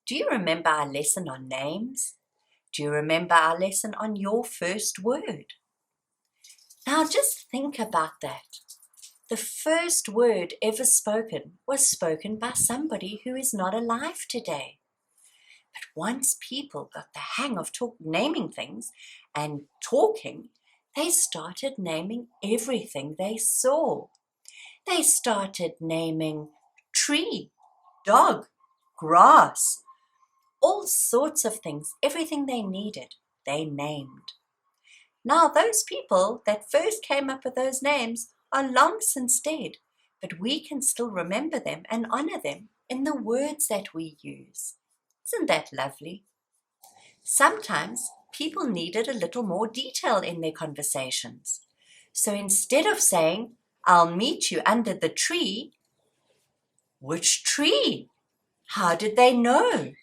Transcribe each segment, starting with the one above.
Do you remember our lesson on names? Do you remember our lesson on your first word? Now just think about that. The first word ever spoken was spoken by somebody who is not alive today. But once people got the hang of naming things and talking, they started naming everything they saw. They started naming tree, dog, grass, all sorts of things, everything they needed, they named. Now those people that first came up with those names are long since dead, but we can still remember them and honor them in the words that we use. Isn't that lovely? Sometimes people needed a little more detail in their conversations. So instead of saying, "I'll meet you under the tree," which tree? How did they know?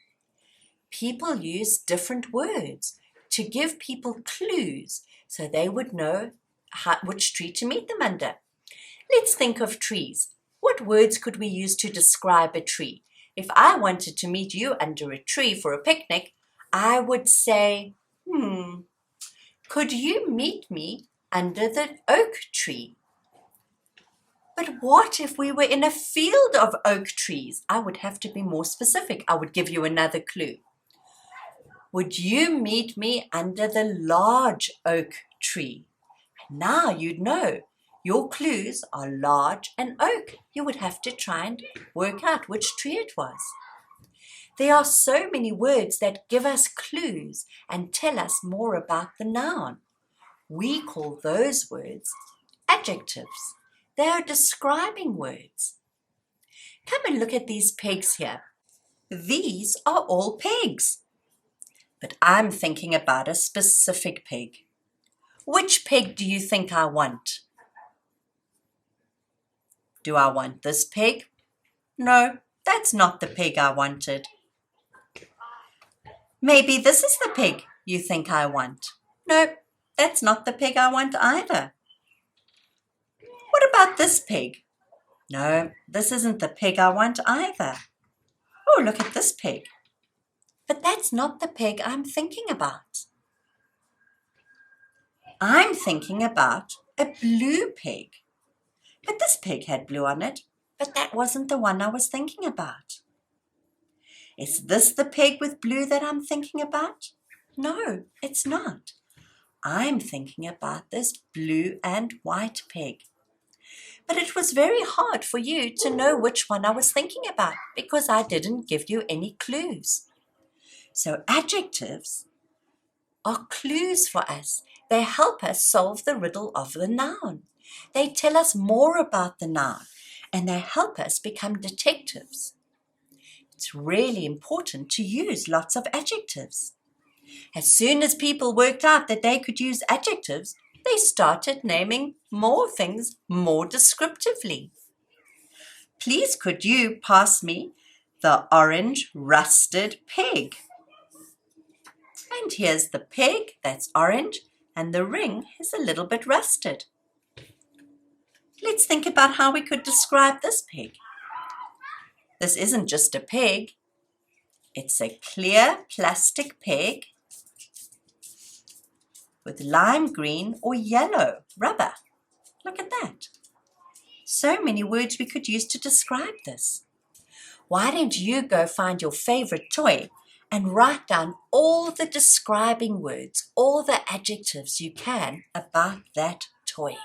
People use different words to give people clues so they would know which tree to meet them under. Let's think of trees. What words could we use to describe a tree? If I wanted to meet you under a tree for a picnic, I would say, could you meet me under the oak tree? But what if we were in a field of oak trees? I would have to be more specific. I would give you another clue. Would you meet me under the large oak tree? Now you'd know. Your clues are large and oak. You would have to try and work out which tree it was. There are so many words that give us clues and tell us more about the noun. We call those words adjectives. They are describing words. Come and look at these pegs here. These are all pegs. But I'm thinking about a specific peg. Which peg do you think I want? Do I want this peg? No, that's not the peg I wanted. Maybe this is the peg you think I want. No, that's not the peg I want either. What about this peg? No, this isn't the peg I want either. Oh, look at this peg. But that's not the peg I'm thinking about. I'm thinking about a blue peg. But this peg had blue on it, but that wasn't the one I was thinking about. Is this the peg with blue that I'm thinking about? No, it's not. I'm thinking about this blue and white peg. But it was very hard for you to know which one I was thinking about because I didn't give you any clues. So adjectives are clues for us. They help us solve the riddle of the noun. They tell us more about the noun and they help us become detectives. It's really important to use lots of adjectives. As soon as people worked out that they could use adjectives, they started naming more things more descriptively. Please could you pass me the orange rusted peg? And here's the peg that's orange and the ring is a little bit rusted. Let's think about how we could describe this peg. This isn't just a peg. It's a clear plastic peg with lime green or yellow rubber. Look at that. So many words we could use to describe this. Why don't you go find your favorite toy and write down all the describing words, all the adjectives you can about that toy.